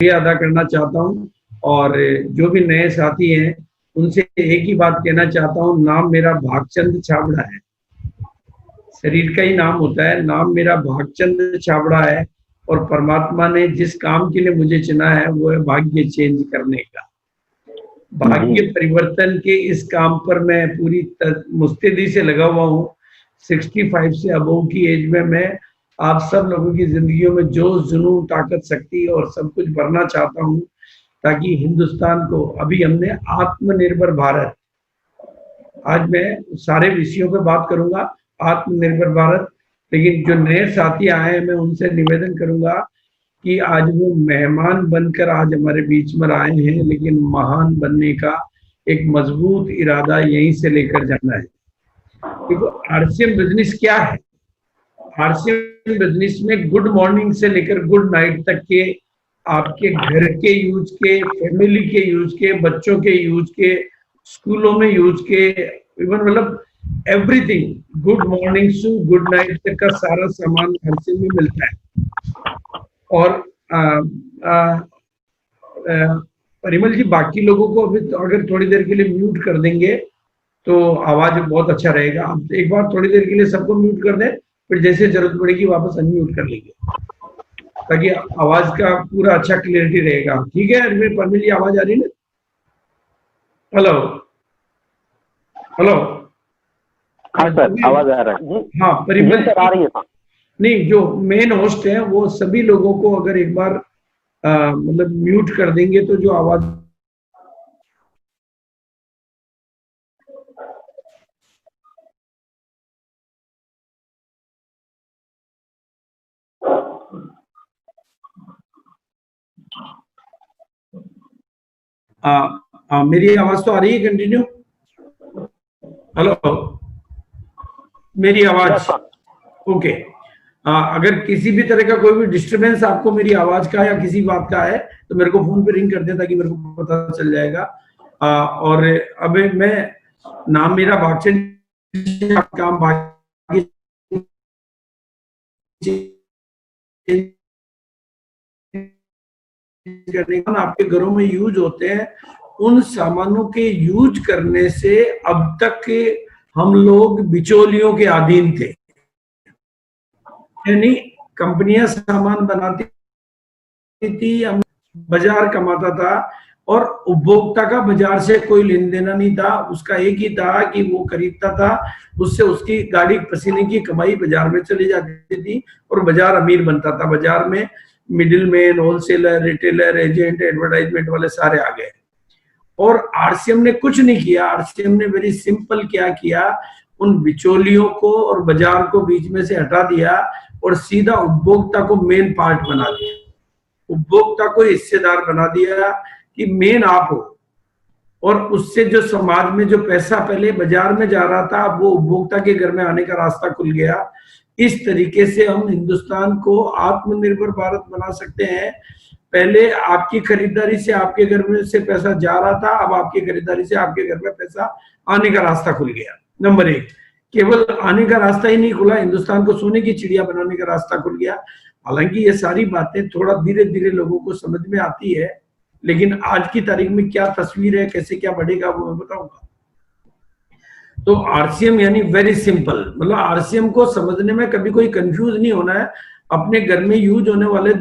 अदा करना चाहता हूँ और जो भी नए साथी हैं उनसे एक ही बात कहना चाहता हूँ, नाम मेरा भागचंद छाबड़ा है। शरीर का ही नाम होता है, नाम मेरा भागचंद छाबड़ा है और परमात्मा ने जिस काम के लिए मुझे चुना है वो है भाग्य चेंज करने का। भाग्य परिवर्तन के इस काम पर मैं पूरी मुस्तैदी से लगा हुआ हूँ। 65 से अबव की एज में मैं आप सब लोगों की जिंदगियों में जोश, जुनून, ताकत, शक्ति और सब कुछ भरना चाहता हूँ ताकि हिंदुस्तान को, अभी हमने आत्मनिर्भर भारत, आज मैं सारे विषयों पे बात करूंगा आत्मनिर्भर भारत, लेकिन जो नए साथी आए हैं मैं उनसे निवेदन करूंगा कि आज वो मेहमान बनकर आज हमारे बीच में आए हैं, लेकिन महान बनने का एक मजबूत इरादा यहीं से लेकर जाना है। देखो आरसीएम बिजनेस क्या है? आरसीएम बिजनेस में गुड मॉर्निंग से लेकर गुड नाइट तक के आपके घर के यूज के, फैमिली के यूज के, बच्चों के यूज के, स्कूलों में यूज के, इवन मतलब एवरीथिंग, गुड मॉर्निंग से गुड नाइट तक का सारा सामान आरसीएम में मिलता है। और परिमल जी, बाकी लोगों को अभी अगर थोड़ी देर के लिए म्यूट कर देंगे तो आवाज बहुत अच्छा रहेगा। आप एक बार थोड़ी देर के लिए सबको म्यूट कर दें, फिर जैसे जरूरत पड़ेगी वापस अनम्यूट कर लेंगे ताकि आवाज का पूरा अच्छा क्लियरिटी रहेगा। ठीक है परमिल जी, आवाज आ रही है ना? Hello hello. हाँ सर, आवाज आ रहा है। हाँ परिमल सर, आ रही है। नहीं, जो मेन होस्ट है वो सभी लोगों को अगर एक बार मतलब म्यूट कर देंगे तो जो आवाज मेरी आवाज तो आ रही है कंटिन्यू? हेलो, मेरी आवाज ओके। अगर किसी भी तरह का कोई भी डिस्टरबेंस आपको मेरी आवाज का या किसी बात का है तो मेरे को फोन पे रिंग कर दे ताकि मेरे को पता चल जाएगा। और अब मैं, नाम मेरा भागचंद, काम भाग्य करने का आपके घरों में यूज होते हैं, उन सामानों के यूज करने से अब तक हम लोग बिचौलियों के अधीन थे। यानी कंपनियां सामान बनाती थी, हम बाजार कमाता था और उपभोक्ता का बाजार से कोई लेन देना नहीं था। उसका एक ही था कि वो खरीदता था, उससे उसकी गाड़ी पसीने की कमाई बाजार में चली जाती थी और बाजार अमीर बनता था। बाजार में middle man, wholesaler, retailer, agent, advertisement वाले सारे आ गए। और आरसीएम ने कुछ नहीं किया। आरसीएम ने वेरी सिंपल क्या किया, उन बिचौलियों को और बाजार को बीच में से हटा दिया और सीधा उपभोक्ता को मेन पार्ट बना दिया। उपभोक्ता को हिस्सेदार बना दिया कि मेन आप हो। और उससे जो समाज में जो पैसा पहले बाजार में जा रहा था, वो उपभोक्ता के घर में आने का रास्ता खुल गया। इस तरीके से हम हिंदुस्तान को आत्मनिर्भर भारत बना सकते हैं। पहले आपकी खरीदारी से आपके घर में से पैसा जा रहा था, अब आपकी खरीदारी से आपके घर में पैसा आने का रास्ता खुल गया। नंबर एक, केवल आने का रास्ता ही नहीं खुला, हिंदुस्तान को सोने की चिड़िया बनाने का रास्ता खुल गया। हालांकि ये सारी बातें थोड़ा धीरे धीरे लोगों को समझ में आती है, लेकिन आज की तारीख में क्या तस्वीर है, कैसे क्या बढ़ेगा, वो मैं बताऊंगा। तो आरसीएम यानी वेरी सिंपल, मतलब आरसीएम को समझने में कभी कोई कंफ्यूज नहीं होना है। अपने घर में यूज होने वाले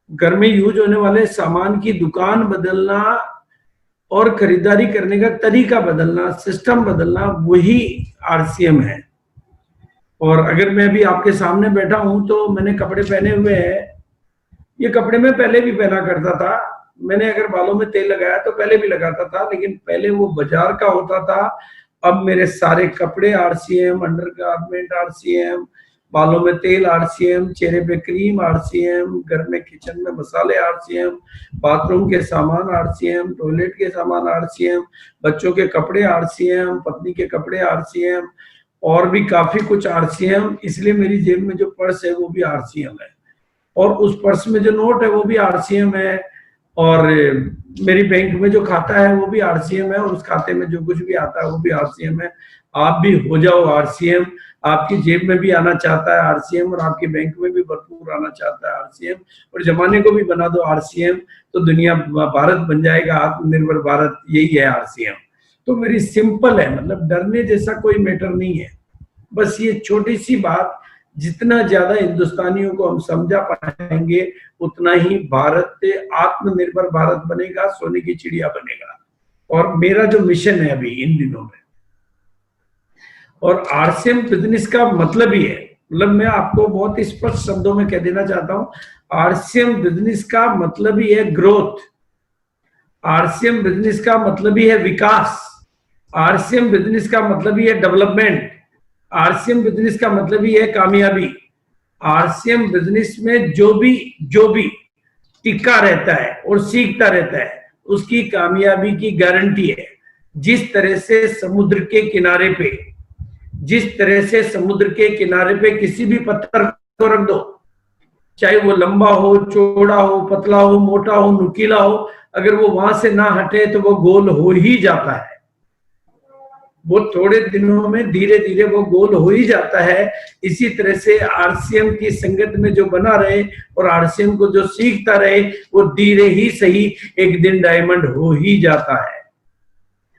घर में यूज होने वाले सामान की दुकान बदलना और खरीदारी करने का तरीका बदलना, सिस्टम बदलना, वही आरसीएम है। और अगर मैं भी आपके सामने बैठा हूं तो मैंने कपड़े पहने हुए हैं। ये कपड़े मैं पहले भी पहना करता था। मैंने अगर बालों में तेल लगाया तो पहले भी लगाता था, लेकिन पहले वो बाजार का होता था। अब मेरे सारे कपड़े आरसीएम, अंडरगारमेंट आरसीएम, बालों में तेल आरसीएम, चेहरे पे क्रीम आरसीएम, घर में किचन में मसाले आरसीएम, बाथरूम के सामान आरसीएम, टॉयलेट के सामान आरसीएम, बच्चों के कपड़े आरसीएम, पत्नी के कपड़े आरसीएम, और भी काफी कुछ आरसीएम। इसलिए मेरी जेब में जो पर्स है वो भी आरसीएम है, और उस पर्स में जो नोट है वो भी आरसीएम है, और मेरी बैंक में जो खाता है वो भी आरसीएम है, और उस खाते में जो कुछ भी आता है वो भी आरसीएम है। आप भी हो जाओ आरसीएम। आपकी जेब में भी आना चाहता है आरसीएम, और आपके बैंक में भी भरपूर आना चाहता है आरसीएम, और जमाने को भी बना दो आरसीएम, तो दुनिया भारत बन जाएगा, आत्मनिर्भर भारत, यही है आरसीएम। तो मेरी सिंपल है, मतलब डरने जैसा कोई मैटर नहीं है। बस ये छोटी सी बात, जितना ज्यादा हिंदुस्तानियों को हम समझा पाएंगे, उतना ही भारत आत्मनिर्भर भारत बनेगा, सोने की चिड़िया बनेगा। और मेरा जो मिशन है अभी इन दिनों में, और आरसीएम बिजनेस का मतलब ही है, मतलब मैं आपको बहुत स्पष्ट शब्दों में कह देना चाहता हूं, आरसीएम बिजनेस का मतलब ही है ग्रोथ, आरसीएम बिजनेस का मतलब ही है विकास, आरसीएम बिजनेस का मतलब ही है डेवलपमेंट, आरसीएम बिजनेस का मतलब ही है कामयाबी। आरसीएम बिजनेस में जो भी टिका रहता है और सीखता रहता है, उसकी कामयाबी की गारंटी है। जिस तरह से समुद्र के किनारे पे, जिस तरह से समुद्र के किनारे पे किसी भी पत्थर को रख दो, चाहे वो लंबा हो, चौड़ा हो, पतला हो, मोटा हो, नुकीला हो, अगर वो वहां से ना हटे तो वो गोल हो ही जाता है। वो थोड़े दिनों में धीरे धीरे वो गोल हो ही जाता है। इसी तरह से आरसीएम की संगत में जो बना रहे और आरसीएम को जो सीखता रहे, वो धीरे ही सही एक दिन डायमंड हो ही जाता है।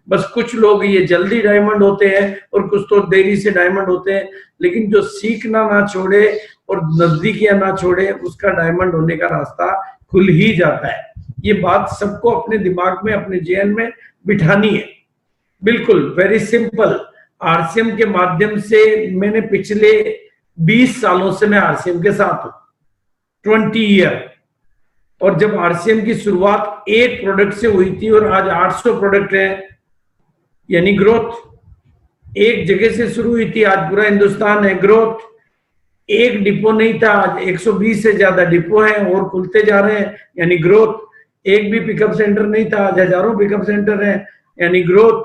बस कुछ लोग ये जल्दी डायमंड होते हैं और कुछ तो देरी से डायमंड होते हैं, लेकिन जो सीखना ना छोड़े और नजदीकियां ना छोड़े, उसका डायमंड होने का रास्ता खुल ही जाता है। ये बात सबको अपने दिमाग में, अपने जेहन में बिठानी है। बिल्कुल वेरी सिंपल। आरसीएम के माध्यम से मैंने पिछले 20 सालों से मैं आरसीएम के साथ हूं, 20 ईयर। और जब आरसीएम की शुरुआत एक प्रोडक्ट से हुई थी और आज 800 प्रोडक्ट है, यानी ग्रोथ। एक जगह से शुरू हुई थी, आज पूरा हिंदुस्तान है, ग्रोथ। एक डिपो नहीं था, आज 120 से ज्यादा डिपो है और खुलते जा रहे हैं, यानी ग्रोथ। एक भी पिकअप सेंटर नहीं था, आज हजारों पिकअप सेंटर है, यानी ग्रोथ।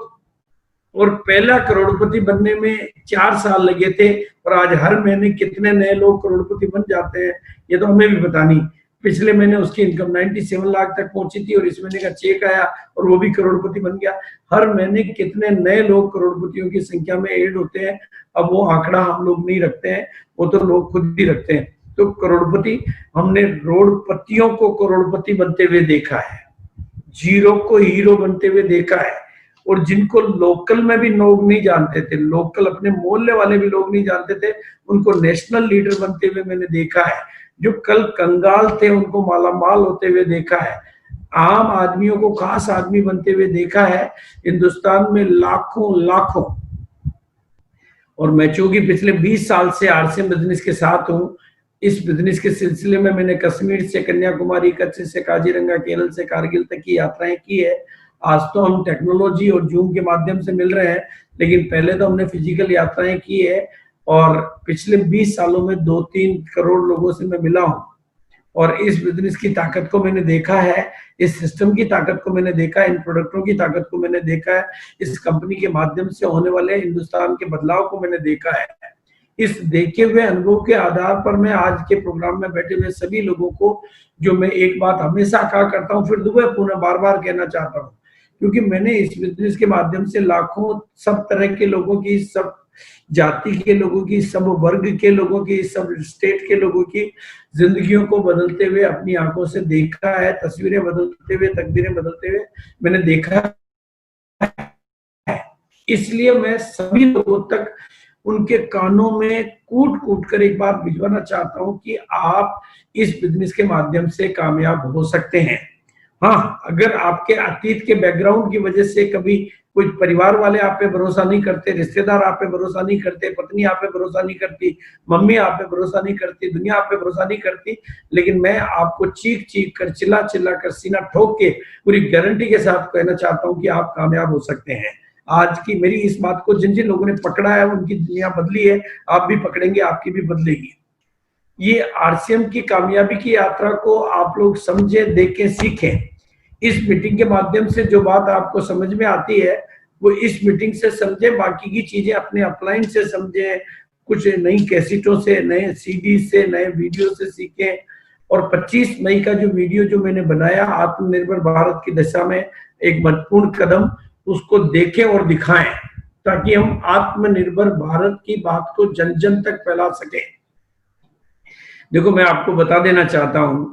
और पहला करोड़पति बनने में 4 साल लगे थे, और आज हर महीने कितने नए लोग करोड़पति बन जाते हैं, ये तो हमें भी पता नहीं। पिछले महीने उसकी इनकम 97 लाख तक पहुंची थी और इस महीने का चेक आया और वो भी करोड़पति बन गया। हर महीने कितने नए लोग करोड़पतियों की संख्या में ऐड होते हैं, अब वो आंकड़ा हम लोग नहीं रखते हैं, वो तो लोग खुद ही रखते हैं। तो करोड़पति, हमने रोडपतियों को करोड़पति बनते हुए देखा है, जीरो को हीरो बनते हुए देखा है, और जिनको लोकल में भी लोग नहीं जानते थे, लोकल अपने मोहल्ले वाले भी लोग नहीं जानते थे, उनको नेशनल लीडर बनते हुए मैंने देखा है। जो कल कंगाल थे उनको मालामाल होते हुए देखा है, आम आदमियों को खास आदमी बनते हुए देखा है। हिंदुस्तान में लाखों लाखों, और मैं चूंकि पिछले 20 साल से आरसीएम बिजनेस के साथ हूं, इस बिजनेस के सिलसिले में मैंने कश्मीर से कन्याकुमारी, कच्छ से काजीरंगा, केरल से कारगिल तक की यात्राएं की है। आज तो हम टेक्नोलॉजी और जूम के माध्यम से मिल रहे हैं, लेकिन पहले तो हमने फिजिकल यात्राएं की है। और पिछले 20 सालों में 2-3 करोड़ लोगों से मैं मिला हूं, और इस बिजनेस की ताकत को मैंने देखा है, इस सिस्टम की ताकत को मैंने देखा है, इन प्रोडक्टों की ताकत को मैंने देखा है, इस कंपनी के माध्यम से होने वाले हिंदुस्तान के बदलाव को मैंने देखा है। इस देखे हुए अनुभव के आधार पर मैं आज के प्रोग्राम में बैठे हुए सभी लोगों को, जो मैं एक बात हमेशा कहा करता हूँ, फिर दोबारा पुनः बार बार कहना चाहता हूँ, क्योंकि मैंने इस बिजनेस के माध्यम से लाखों, सब तरह के लोगों की, सब जाति के लोगों की, सब वर्ग के लोगों की, सब स्टेट के लोगों की जिंदगियों को बदलते हुए अपनी आंखों से देखा है, तस्वीरें बदलते हुए, तकदीरें बदलते हुए मैंने देखा है। इसलिए मैं सभी लोगों तक उनके कानों में कूट कूट कर एक बात भिजवाना चाहता हूं कि आप इस बिजनेस के माध्यम से कामयाब हो सकते हैं। हाँ, अगर आपके अतीत के बैकग्राउंड की वजह से कभी कुछ परिवार वाले आप पे भरोसा नहीं करते, रिश्तेदार आप पे भरोसा नहीं करते, पत्नी आप पे भरोसा नहीं करती, मम्मी आप पे भरोसा नहीं करती, दुनिया आप पे भरोसा नहीं करती, लेकिन मैं आपको चीख चीख कर, चिल्ला चिल्ला कर, सीना ठोक के पूरी गारंटी के साथ कहना चाहता हूं कि आप कामयाब हो सकते हैं। आज की मेरी इस बात को जिन जिन लोगों ने पकड़ा है, उनकी दुनिया बदली है, आप भी पकड़ेंगे, आपकी भी बदलेगी। ये आरसीएम की कामयाबी की यात्रा को आप लोग समझें, देखें, सीखें। इस मीटिंग के माध्यम से जो बात आपको समझ में आती है, वो इस मीटिंग से समझे, बाकी की चीजें अपने अपलाइन से समझे, कुछ नई कैसेटों से, नए सीडी से, नए वीडियो से सीखें। और 25 मई का जो वीडियो जो मैंने बनाया, आत्मनिर्भर भारत की दिशा में एक महत्वपूर्ण कदम, उसको देखें और दिखाएं। ताकि हम आत्मनिर्भर भारत की बात को जन जन तक फैला सके। देखो, मैं आपको बता देना चाहता हूं,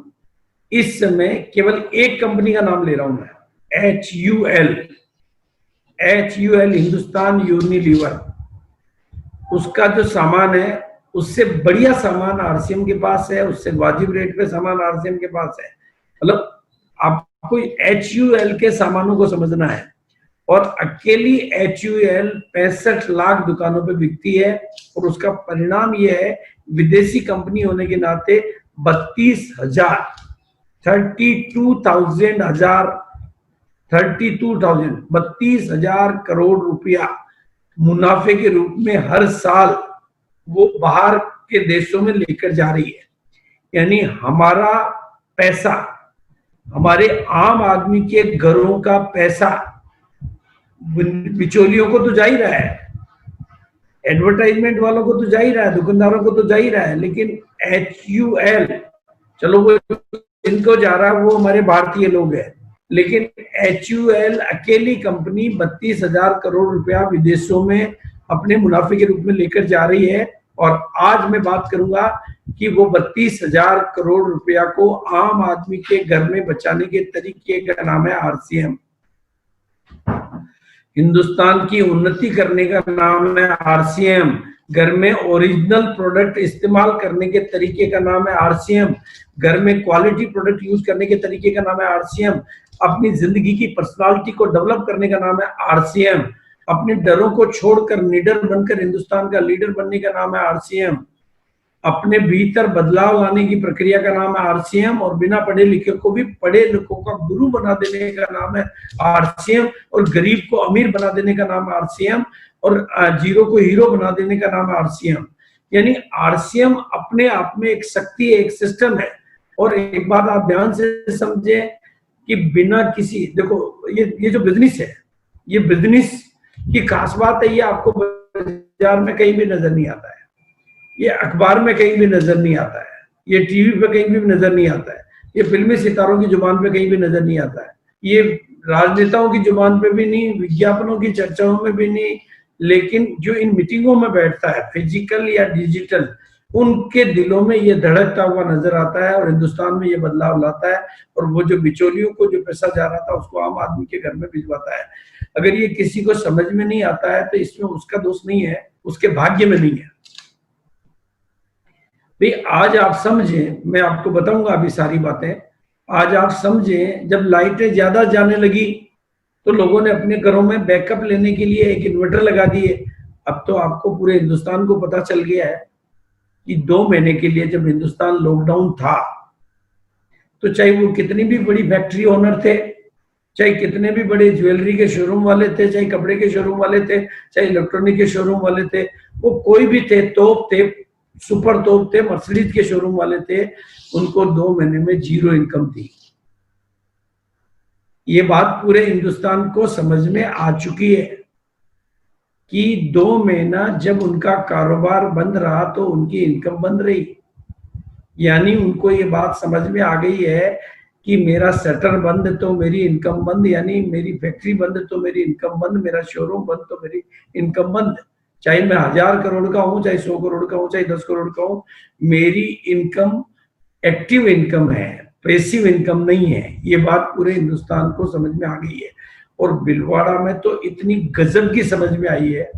इस समय केवल एक कंपनी का नाम ले रहा हूं मैं, HUL, हिंदुस्तान यूनिलीवर। उसका जो सामान है उससे बढ़िया सामान RCM के पास है, उससे वाजिब रेट पे सामान RCM के पास है। मतलब आपको HUL के सामानों को समझना है। और अकेली HUL 65 लाख दुकानों पे बिकती है, और उसका परिणाम यह है, विदेशी कंपनी होने के नाते 32,000 करोड़ रुपया मुनाफे के रूप में हर साल वो बाहर के देशों में लेकर जा रही है। यानी हमारा पैसा, हमारे आम आदमी के घरों का पैसा बिचौलियों को तो जा ही रहा है, एडवर्टाइजमेंट वालों को तो जा ही रहा है, दुकानदारों को तो जा ही रहा है, लेकिन HUL, चलो वो इनको जा रहा है, वो हमारे भारतीय लोग हैं, लेकिन HUL अकेली कंपनी 32,000 करोड़ रुपया विदेशों में अपने मुनाफे के रूप में लेकर जा रही है। और आज मैं बात करूंगा कि वो 32,000 करोड़ रुपया को आम आदमी के घर में बचाने के तरीके का नाम है RCM। हिंदुस्तान की उन्नति करने का नाम है RCM। घर में ओरिजिनल प्रोडक्ट इस्तेमाल करने के तरीके का नाम है RCM। घर में क्वालिटी प्रोडक्ट यूज करने के तरीके का नाम है RCM। अपनी जिंदगी की पर्सनालिटी को डेवलप करने का नाम है RCM। अपने डरों को छोड़कर निडर बनकर हिंदुस्तान का लीडर बनने का नाम है RCM। अपने भीतर बदलाव लाने की प्रक्रिया का नाम है RCM। और बिना पढ़े लिखे को भी पढ़े लिखों का गुरु बना देने का नाम है RCM। और गरीब को अमीर बना देने का नाम है RCM। और जीरो को हीरो बना देने का नाम है RCM। यानी RCM अपने आप में एक शक्ति है, एक सिस्टम है। और एक बात आप ध्यान से समझे कि बिना किसी, देखो ये जो बिजनेस है, ये बिजनेस की खास बात है, ये आपको बाजार में कहीं भी नजर नहीं आता है, ये अखबार में कहीं भी नजर नहीं आता है, ये टीवी पे कहीं भी नजर नहीं आता है, ये फिल्मी सितारों की जुबान पे कहीं भी नजर नहीं आता है, ये राजनेताओं की जुबान पे भी नहीं, विज्ञापनों की चर्चाओं में भी नहीं, लेकिन जो इन मीटिंगों में बैठता है, फिजिकल या डिजिटल, उनके दिलों में ये धड़कता हुआ नजर आता है और हिंदुस्तान में ये बदलाव लाता है। और वो जो बिचौलियों को जो पैसा जा रहा था उसको आम आदमी के घर में भिजवाता है। अगर ये किसी को समझ में नहीं आता है तो इसमें उसका दोष नहीं है, उसके भाग्य में नहीं है। भाई आज आप समझें, मैं आपको बताऊंगा अभी सारी बातें, आज आप समझें जब लाइटें ज्यादा जाने लगी तो लोगों ने अपने घरों में बैकअप लेने के लिए एक इन्वर्टर लगा दिए। अब तो आपको पूरे हिंदुस्तान को पता चल गया है कि 2 महीने के लिए जब हिंदुस्तान लॉकडाउन था, तो चाहे वो कितनी भी बड़ी फैक्ट्री ओनर थे, चाहे कितने भी बड़े ज्वेलरी के शोरूम वाले थे, चाहे कपड़े के शोरूम वाले थे, चाहे इलेक्ट्रॉनिक के शोरूम वाले थे, वो कोई भी थे, तोप थे, सुपर तोप थे, मर्सिडीज के शोरूम वाले थे, उनको 2 महीने में जीरो इनकम थी। ये बात पूरे हिंदुस्तान को समझ में आ चुकी है कि 2 महीना जब उनका कारोबार बंद रहा तो उनकी इनकम बंद रही। यानी उनको ये बात समझ में आ गई है कि मेरा शटर बंद तो मेरी इनकम बंद, यानी मेरी फैक्ट्री बंद तो मेरी इनकम बंद, मेरा शोरूम बंद तो मेरी इनकम बंद। चाहे मैं 1000 करोड़ का हूं, चाहे 100 करोड़ का हूं, चाहे 10 करोड़ का हूं, मेरी इनकम एक्टिव इनकम है, पैसिव इनकम नहीं है। ये बात पूरे हिंदुस्तान को समझ में आ गई है। और भीलवाड़ा में तो इतनी गजब की समझ में आई है,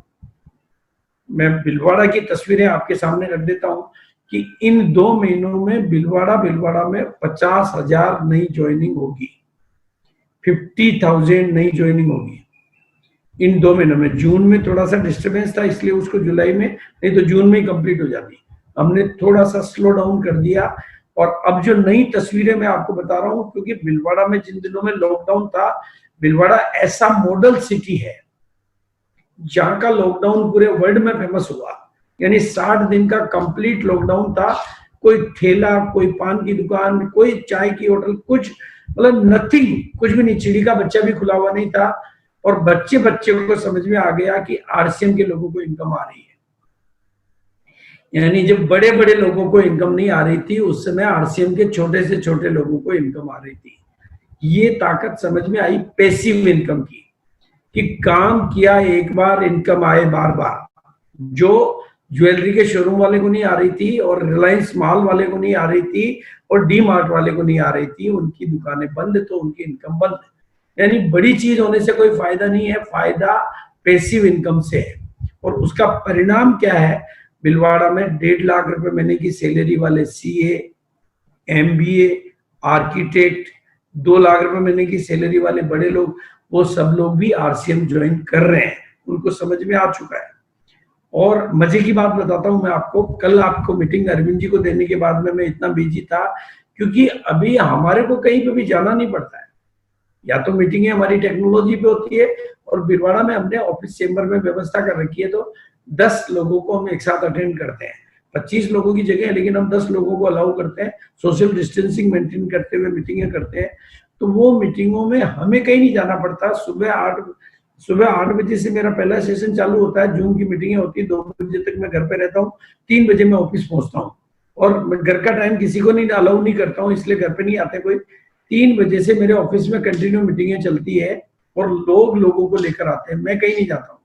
मैं भीलवाड़ा की तस्वीरें आपके सामने रख देता हूं कि इन 2 महीनों में भीलवाड़ा में 50,000 नई ज्वाइनिंग होगी, 50,000 नई ज्वाइनिंग होगी इन 2 महीनों में। जून में थोड़ा सा डिस्टर्बेंस था, इसलिए उसको जुलाई में, नहीं तो जून में ही कंप्लीट हो जाती। हमने थोड़ा सा स्लो डाउन कर दिया। और अब जो नई तस्वीरें मैं आपको बता रहा हूं, क्योंकि भीलवाड़ा में जिन दिनों में लॉकडाउन था, भीलवाड़ा ऐसा मॉडल सिटी है जहां का लॉकडाउन पूरे वर्ल्ड में फेमस हुआ। यानी 60 दिन का कंप्लीट लॉकडाउन था। कोई ठेला, कोई पान की दुकान, कोई चाय की होटल, कुछ मतलब नथिंग, कुछ भी नहीं। चिड़ी का बच्चा भी खुला हुआ नहीं था। और बच्चे को समझ में आ गया कि RCM के लोगों को इनकम आ रही है। यानी जब बड़े बड़े लोगों को इनकम नहीं आ रही थी, उस समय RCM के छोटे से छोटे लोगों को इनकम आ रही थी। ये ताकत समझ में आई पैसिव इनकम की। कि काम किया एक बार, इनकम आए बार बार। जो ज्वेलरी के शोरूम वाले को नहीं आ रही थी, और रिलायंस मॉल वाले को नहीं आ रही थी, और डी मार्ट वाले को नहीं आ रही थी, उनकी दुकानें बंद तो उनकी इनकम बंद। यानी बड़ी चीज होने से कोई फायदा नहीं है, फायदा पैसिव इनकम से है। और उसका परिणाम क्या है? भिलवाड़ा में 1.5 लाख रुपए महीने की सैलरी वाले सीए, एमबीए, आर्किटेक्ट, 2 लाख रुपए महीने की सैलरी वाले बड़े लोग, वो सब लोग भी आरसीएम ज्वाइन कर रहे हैं, उनको समझ में आ चुका है। और मजे की बात बताता हूं मैं आपको, कल आपको मीटिंग अरविंद जी को देने के बाद में मैं इतना बिजी था, क्योंकि अभी हमारे को कहीं पे भी जाना नहीं पड़ता है। या तो मीटिंगें हमारी टेक्नोलॉजी पे होती है, और भिलवाड़ा में हमने ऑफिस चेम्बर में व्यवस्था कर रखी है, तो 10 लोगों को हम एक साथ अटेंड करते हैं। 25 लोगों की जगह है, लेकिन हम 10 लोगों को अलाउ करते हैं, सोशल डिस्टेंसिंग मेंटेन करते हुए मीटिंगें करते हैं। तो वो मीटिंगों में हमें कहीं नहीं जाना पड़ता। सुबह 8 बजे से मेरा पहला सेशन चालू होता है, जूम की मीटिंगें होती है, 2 बजे तक मैं घर पे रहता हूँ, 3 बजे मैं ऑफिस पहुंचता हूँ। और मैं घर का टाइम किसी को नहीं अलाउ नहीं करता हूँ, इसलिए घर पे नहीं आते कोई। 3 बजे से मेरे ऑफिस में कंटिन्यू मीटिंगें चलती है, और लोग लोगों को लेकर आते हैं, मैं कहीं नहीं जाता हूँ।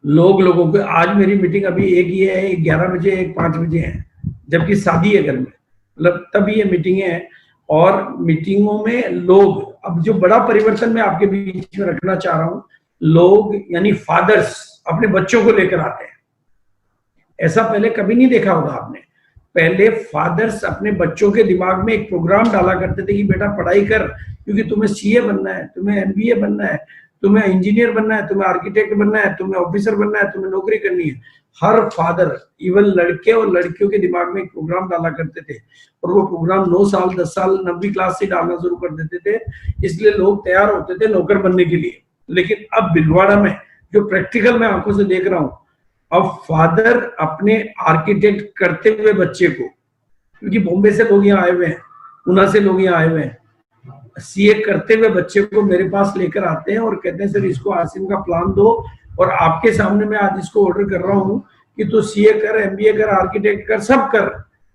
लोगों को, आज मेरी मीटिंग अभी एक ही है, 11 बजे, एक 5 बजे है, जबकि शादी है घर में, मतलब तभी ये मीटिंगें हैं। और मीटिंगों में लोग, अब जो बड़ा परिवर्तन मैं आपके बीच में रखना चाह रहा हूं, लोग यानी फादर्स अपने बच्चों को लेकर आते हैं। ऐसा पहले कभी नहीं देखा होगा आपने। पहले फादर्स अपने बच्चों के दिमाग में एक प्रोग्राम डाला करते थे कि बेटा पढ़ाई कर, क्योंकि तुम्हें सीए बनना है, तुम्हें एमबीए बनना है, तुम्हें इंजीनियर बनना है, तुम्हें आर्किटेक्ट बनना है, तुम्हें ऑफिसर बनना है, तुम्हें नौकरी करनी है। हर फादर, इवन लड़के और लड़कियों के दिमाग में एक प्रोग्राम डाला करते थे, और वो प्रोग्राम 9 साल 10 साल 9वीं क्लास से डालना शुरू कर देते थे, इसलिए लोग तैयार होते थे नौकर बनने के लिए। लेकिन अब भिलवाड़ा में जो प्रैक्टिकल मैं आंखों से देख रहा हूँ, अब फादर अपने आर्किटेक्ट करते हुए बच्चे को, क्योंकि बॉम्बे से लोग यहाँ आए हुए हैं, ऊना से लोग यहाँ आए हुए हैं, सीए करते हुए बच्चे को मेरे पास लेकर आते हैं और कहते हैं सर इसको आरसीएम का प्लान दो, और आपके सामने मैं आज इसको ऑर्डर कर रहा हूँ कि तू सीए कर, एमबीए कर, आर्किटेक्ट कर, सब कर,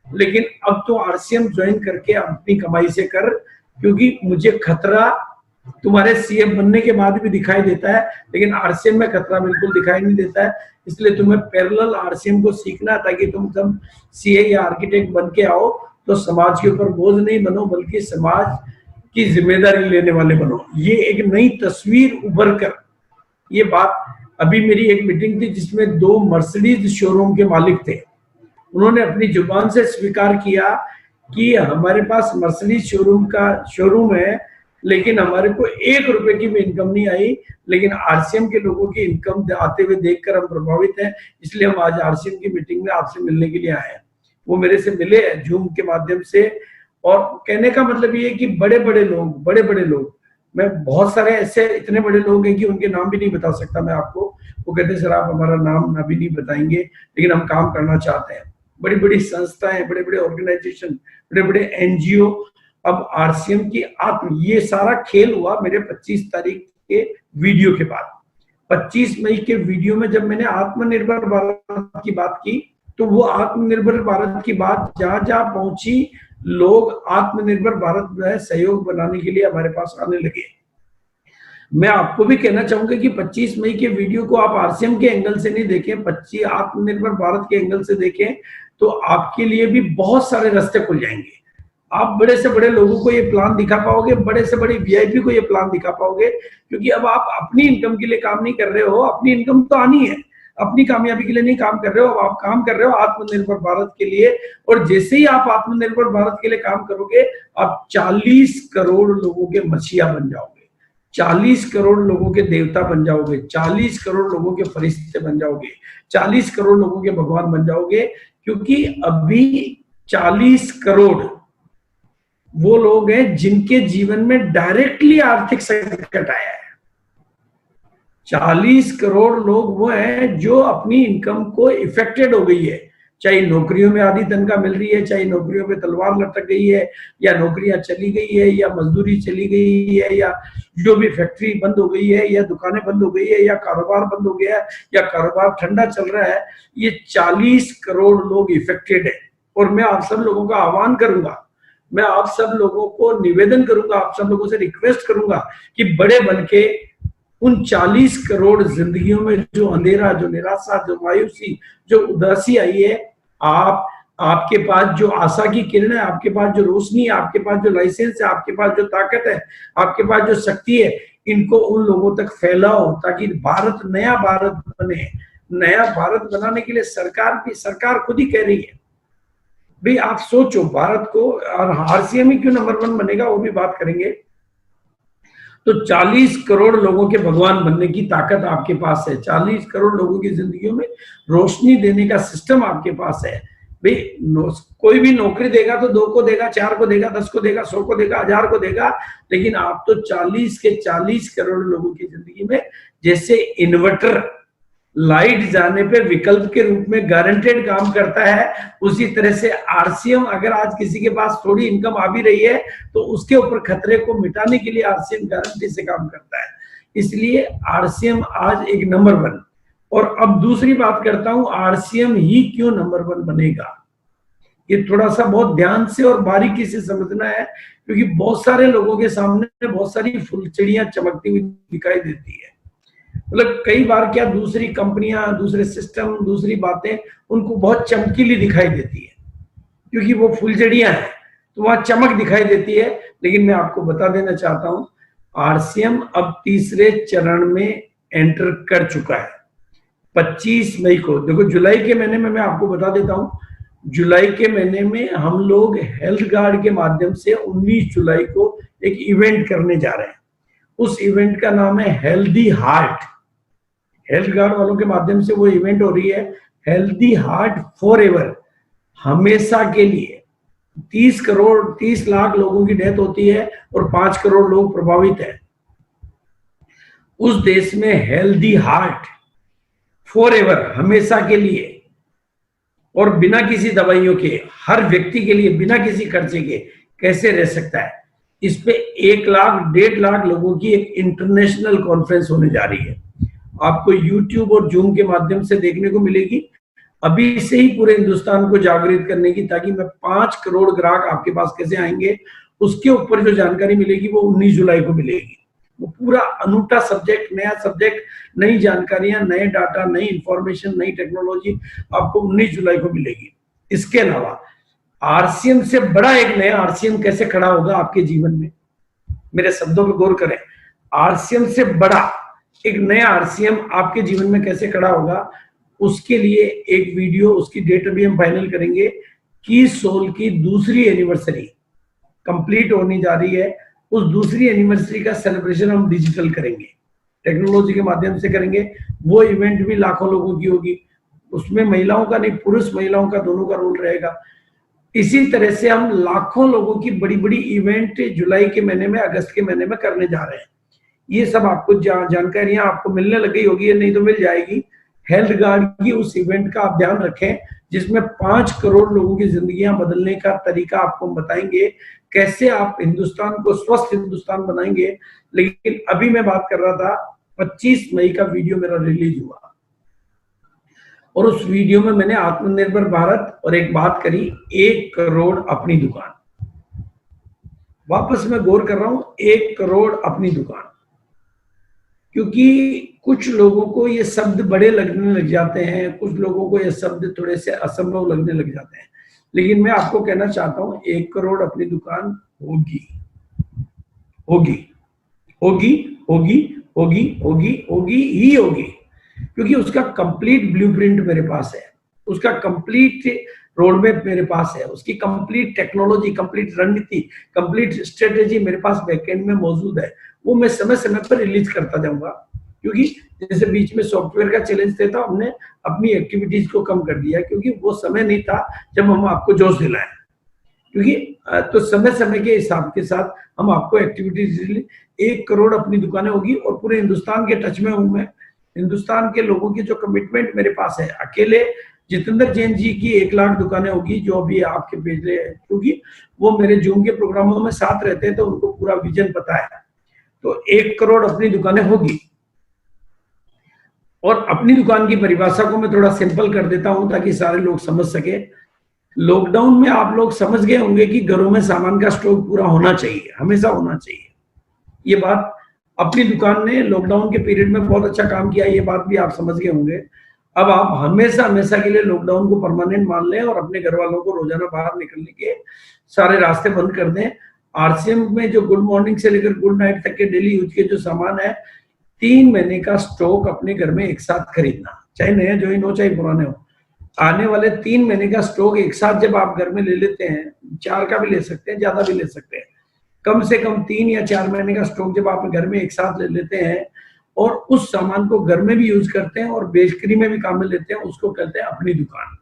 लेकिन अब तो आरसीएम ज्वाइन करके अपनी कमाई से कर, क्योंकि मुझे खतरा तुम्हारे सीए बनने के बाद भी दिखाई देता है, लेकिन आरसीएम में खतरा बिल्कुल दिखाई नहीं देता है। इसलिए तुम्हें पैरेलल आरसीएम को सीखना, ताकि तुम जब सीए या आर्किटेक्ट बन के आओ तो समाज के ऊपर बोझ नहीं बनो, बल्कि समाज की जिम्मेदारी लेने वाले बनो। ये एक नई तस्वीर उभर कर, ये बात, अभी मेरी एक मीटिंग थी जिसमें 2 मर्सिडीज शोरूम के मालिक थे, उन्होंने अपनी जुबान से स्वीकार किया कि हमारे पास मर्सिडीज शोरूम है, लेकिन हमारे को 1 रुपए की भी इनकम नहीं आई, लेकिन आरसीएम के लोगों की इनकम आते हुए देखकर हम प्रभावित हैं, इसलिए हम आज आरसीएम की मीटिंग में आपसे मिलने के लिए आए हैं। वो मेरे से मिले जूम के माध्यम से, और कहने का मतलब ये है कि बड़े बड़े लोग, मैं बहुत सारे ऐसे इतने बड़े लोग हैं कि उनके नाम भी नहीं बता सकता मैं आपको। वो कहते हैं सर आप हमारा नाम अभी नहीं बताएंगे, लेकिन हम काम करना चाहते हैं। बड़ी बड़ी संस्थाएं, बड़े बड़े ऑर्गेनाइजेशन, बड़े बड़े एनजीओ, अब आरसीएम की ये सारा खेल हुआ मेरे 25 तारीख के वीडियो के बाद। 25 मई के वीडियो में जब मैंने आत्मनिर्भर भारत की बात की, तो वो आत्मनिर्भर भारत की बात जहां जहां पहुंची, लोग आत्मनिर्भर भारत में सहयोग बनाने के लिए हमारे पास आने लगे। मैं आपको भी कहना चाहूंगा कि 25 मई के वीडियो को आप आरसीएम के एंगल से नहीं देखें, 25 आत्मनिर्भर भारत के एंगल से देखें, तो आपके लिए भी बहुत सारे रास्ते खुल जाएंगे। आप बड़े से बड़े लोगों को ये प्लान दिखा पाओगे, बड़े से बड़े वीआईपी को ये प्लान दिखा पाओगे, क्योंकि अब आप अपनी इनकम के लिए काम नहीं कर रहे हो, अपनी इनकम तो आनी है, अपनी कामयाबी के लिए नहीं काम कर रहे हो, अब आप काम कर रहे हो आत्मनिर्भर भारत के लिए। और जैसे ही आप आत्मनिर्भर भारत के लिए काम करोगे, आप 40 करोड़ लोगों के मसीहा बन जाओगे, 40 करोड़ लोगों के देवता बन जाओगे, 40 करोड़ लोगों के फरिश्ते बन जाओगे, 40 करोड़ लोगों के भगवान बन जाओगे। क्योंकि अभी 40 करोड़ वो लोग हैं जिनके जीवन में डायरेक्टली आर्थिक संकट आया है। 40 करोड़ लोग वो हैं जो अपनी इनकम को इफेक्टेड हो गई है, चाहे नौकरियों में आधी तनख्वाह मिल रही है, चाहे नौकरियों पे तलवार लटक गई है, या नौकरियां चली गई है, या मजदूरी चली गई है, या जो भी फैक्ट्री बंद हो गई है, या दुकानें बंद हो गई है, या कारोबार बंद हो गया है, या कारोबार ठंडा चल रहा है। ये 40 करोड़ लोग इफेक्टेड है। और मैं आप सब लोगों का आह्वान करूंगा, मैं आप सब लोगों को निवेदन करूंगा, आप सब लोगों से रिक्वेस्ट करूंगा कि बड़े बन के उन 40 करोड़ जिंदगियों में जो अंधेरा, जो निराशा, जो मायूसी, जो उदासी आई है, आपके पास जो आशा की किरण है, आपके पास जो रोशनी है, आपके पास जो लाइसेंस है, आपके पास जो ताकत है, आपके पास जो शक्ति है, इनको उन लोगों तक फैलाओ ताकि भारत नया भारत बने। नया भारत बनाने के लिए सरकार खुद ही कह रही है। भाई आप सोचो भारत को, और आरसीएम ही क्यों नंबर 1 बनेगा वो भी बात करेंगे। तो 40 करोड़ लोगों के भगवान बनने की ताकत आपके पास है। 40 करोड़ लोगों की जिंदगियों में रोशनी देने का सिस्टम आपके पास है। भाई कोई भी नौकरी देगा तो 2 को देगा, 4 को देगा, 10 को देगा, 100 को देगा, 1000 को देगा, लेकिन आप तो 40 के 40 करोड़ लोगों की जिंदगी में जैसे इन्वर्टर लाइट जाने पे विकल्प के रूप में गारंटेड काम करता है, उसी तरह से आरसीएम अगर आज किसी के पास थोड़ी इनकम आ भी रही है तो उसके ऊपर खतरे को मिटाने के लिए आरसीएम गारंटी से काम करता है। इसलिए आरसीएम आज एक नंबर 1। और अब दूसरी बात करता हूं, आरसीएम ही क्यों नंबर 1 बनेगा। ये थोड़ा सा बहुत ध्यान से और बारीकी से समझना है, क्योंकि बहुत सारे लोगों के सामने बहुत सारी फुलचड़ियां चमकती हुई दिखाई देती है। मतलब कई बार क्या दूसरी कंपनियां, दूसरे सिस्टम, दूसरी बातें उनको बहुत चमकीली दिखाई देती है, क्योंकि वो फुलझड़ियां हैं तो वहां चमक दिखाई देती है। लेकिन मैं आपको बता देना चाहता हूं, आरसीएम अब तीसरे चरण में एंटर कर चुका है। 25 मई को, देखो जुलाई के महीने में मैं आपको बता देता हूं, जुलाई के महीने में हम लोग हेल्थ गार्ड के माध्यम से 19 जुलाई को एक इवेंट करने जा रहे हैं। उस इवेंट का नाम है हेल्दी हार्ट। हेल्थ गार्ड वालों के माध्यम से वो इवेंट हो रही है, हेल्दी हार्ट फॉर एवर, हमेशा के लिए। 30 लाख लोगों की डेथ होती है और 5 करोड़ लोग प्रभावित हैं। उस देश में हेल्दी हार्ट फॉर एवर, हमेशा के लिए, और बिना किसी दवाइयों के, हर व्यक्ति के लिए बिना किसी खर्चे के कैसे रह सकता है, इस पे 1 लाख 1.5 लाख लोगों की एक इंटरनेशनल कॉन्फ्रेंस होने जा रही है। आपको यूट्यूब और जूम के माध्यम से देखने को मिलेगी। अभी से ही पूरे हिंदुस्तान को जागृत करने की, ताकि मैं 5 करोड़ ग्राहक आपके पास कैसे आएंगे, उसके ऊपर जो जानकारी मिलेगी वो 19 जुलाई को मिलेगी। वो पूरा अनूठा सब्जेक्ट, नया सब्जेक्ट, नई जानकारियां, नए डाटा, नई इंफॉर्मेशन, नई टेक्नोलॉजी आपको 19 जुलाई को मिलेगी। इसके अलावा आरसीएम से बड़ा एक नया आरसीएम कैसे खड़ा होगा आपके जीवन में, मेरे शब्दों पर गौर करें। आरसीएम से बड़ा एक नया आरसीएम आपके जीवन में कैसे खड़ा होगा, उसके लिए एक वीडियो, उसकी डेट अभी हम फाइनल करेंगे। की सोल की दूसरी एनिवर्सरी कंप्लीट होने जा रही है। उस दूसरी एनिवर्सरी का सेलिब्रेशन हम डिजिटल करेंगे, टेक्नोलॉजी के माध्यम से करेंगे। वो इवेंट भी लाखों लोगों की होगी, उसमें महिलाओं का नहीं, पुरुष महिलाओं का दोनों का रोल रहेगा। इसी तरह से हम लाखों लोगों की बड़ी बड़ी इवेंट जुलाई के महीने में, अगस्त के महीने में करने जा रहे हैं। ये सब आपको जानकारियां आपको मिलने लग गई होगी, नहीं तो मिल जाएगी। हेल्थ गार्ड की उस इवेंट का आप ध्यान रखें, जिसमें 5 करोड़ लोगों की जिंदगियां बदलने का तरीका आपको बताएंगे, कैसे आप हिंदुस्तान को स्वस्थ हिंदुस्तान बनाएंगे। लेकिन अभी मैं बात कर रहा था, 25 मई का वीडियो मेरा रिलीज हुआ और उस वीडियो में मैंने आत्मनिर्भर भारत और एक बात करी, 1 करोड़ अपनी दुकान। वापस मैं गौर कर रहा हूं, 1 करोड़ अपनी दुकान, क्योंकि कुछ लोगों को ये शब्द बड़े लगने लग जाते हैं, कुछ लोगों को ये शब्द थोड़े से असंभव लगने लग जाते हैं। लेकिन मैं आपको कहना चाहता हूं, 1 करोड़ अपनी दुकान होगी, होगी, होगी, होगी, होगी, होगी, होगी ही होगी, क्योंकि उसका कंप्लीट ब्लूप्रिंट मेरे पास है, उसका कंप्लीट रोड मैप मेरे पास है, उसकी कंप्लीट टेक्नोलॉजी, कंप्लीट रणनीति, कंप्लीट स्ट्रेटेजी मेरे पास बैकएंड में मौजूद है। वो मैं समय समय पर रिलीज करता जाऊंगा, क्योंकि जैसे बीच में सॉफ्टवेयर का चैलेंज देता, हमने अपनी एक्टिविटीज को कम कर दिया, क्योंकि वो समय नहीं था जब हम आपको जोश दिलाएं। क्योंकि तो समय समय के हिसाब के साथ हम आपको एक्टिविटीज, 1 करोड़ अपनी दुकानें होगी और पूरे हिंदुस्तान के टच में हूं मैं। हिंदुस्तान के लोगों की जो कमिटमेंट मेरे पास है, अकेले जितेंद्र जैन जी की 1 लाख दुकानें होगी, जो अभी आपके भेज रहे हैं, क्योंकि वो मेरे जूम के प्रोग्रामों में साथ रहते हैं, तो उनको पूरा विजन पता है। तो 1 करोड़ अपनी दुकानें होगी। और अपनी दुकान की परिभाषा को मैं थोड़ा सिंपल कर देता हूं ताकि सारे लोग समझ सके। लॉकडाउन में आप लोग समझ गए होंगे कि घरों में सामान का स्टॉक पूरा होना चाहिए, हमेशा होना चाहिए। ये बात अपनी दुकान ने लॉकडाउन के पीरियड में बहुत अच्छा काम किया, ये बात भी आप समझ गए होंगे। अब आप हमेशा हमेशा के लिए लॉकडाउन को परमानेंट मान लें और अपने घर वालों को रोजाना बाहर निकलने के सारे रास्ते बंद कर दें। आरसीएम में जो गुड मॉर्निंग से लेकर गुड नाइट तक के डेली यूज के जो सामान है, 3 महीने का स्टॉक अपने घर में एक साथ खरीदना, चाहे नए ज्वाइन हो चाहे पुराने हो। आने वाले 3 महीने का स्टॉक एक साथ जब आप घर में ले लेते हैं, 4 का भी ले सकते हैं, ज्यादा भी ले सकते हैं, कम से कम 3 या 4 महीने का स्टॉक जब आप घर में एक साथ ले लेते हैं और उस सामान को घर में भी यूज करते हैं और बेकरी में भी काम में लेते हैं, उसको कहते हैं अपनी दुकान।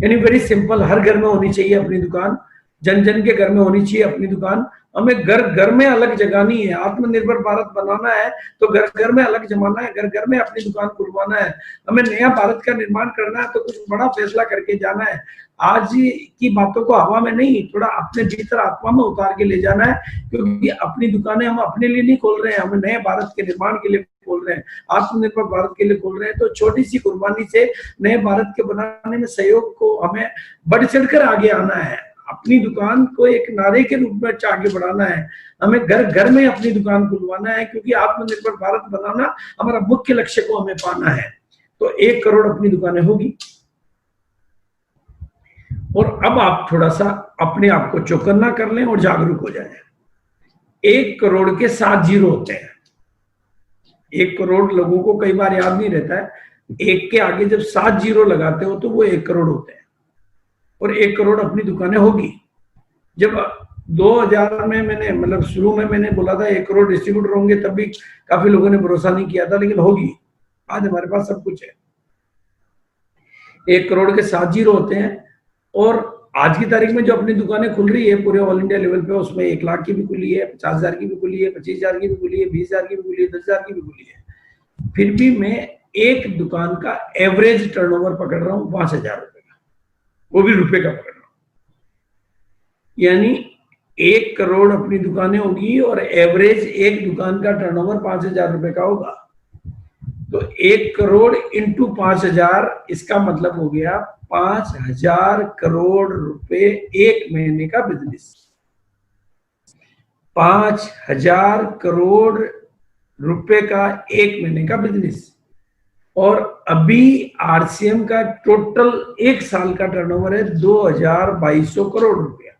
यानी वेरी सिंपल, हर घर में होनी चाहिए अपनी दुकान, जन जन के घर में होनी चाहिए अपनी दुकान। हमें घर घर में अलग जगानी है, आत्मनिर्भर भारत बनाना है तो घर घर में अलग जमाना है, घर घर में अपनी दुकान खुलवाना है। हमें नया भारत का निर्माण करना है तो कुछ बड़ा फैसला करके जाना है। आज की बातों को हवा में नहीं, थोड़ा अपने भीतर आत्मा में उतार के ले जाना है, क्योंकि अपनी दुकानें हम अपने लिए नहीं खोल रहे हैं, हम नए भारत के निर्माण के लिए खोल रहे हैं, आत्मनिर्भर भारत के लिए खोल रहे हैं। तो छोटी सी कुर्बानी से नए भारत के बनाने में सहयोग को हमें बढ़ चढ़कर आगे आना है। अपनी दुकान को एक नारे के रूप में आगे बढ़ाना है, हमें घर घर में अपनी दुकान खुलवाना है, क्योंकि आत्मनिर्भर भारत बनाना हमारा मुख्य लक्ष्य को हमें पाना है। तो 1 करोड़ अपनी दुकानें होगी। और अब आप थोड़ा सा अपने आप को चौकन्ना कर लें और जागरूक हो जाएं। 1 करोड़ के 7 जीरो होते हैं। 1 करोड़ लोगों को कई बार याद नहीं रहता है, 1 के आगे जब 7 जीरो लगाते हो तो वो 1 करोड़ होते हैं। और 1 करोड़ अपनी दुकानें होगी। जब 2000 में मैंने मतलब शुरू में मैंने बोला था 1 करोड़ डिस्ट्रीब्यूटर होंगे, तब भी काफी लोगों ने भरोसा नहीं किया था, लेकिन होगी। आज हमारे पास सब कुछ है। 1 करोड़ के 7 जीरो होते हैं। और आज की तारीख में जो अपनी दुकानें खुल रही है पूरे ऑल इंडिया लेवल पे, उसमें 1 लाख की भी खुली है, 50,000 की भी खुली है, 25,000 की भी खुली है, 20,000 की भी खुली है, 10,000 की भी खुली है। फिर भी मैं एक दुकान का एवरेज टर्नओवर पकड़ रहा हूँ 5,000 रुपए का, वो भी रुपए का पकड़ रहा हूँ। यानी 1 करोड़ अपनी दुकानें होगी और एवरेज एक दुकान का टर्नओवर 5,000 रुपए का होगा। तो 1 करोड़ इंटू 5,000, इसका मतलब हो गया 5,000 करोड़ रुपए एक महीने का बिजनेस। 5,000 करोड़ रुपए का एक महीने का बिजनेस। और अभी आरसीएम का टोटल 1 साल का टर्नओवर है 2,200 करोड़ रुपया।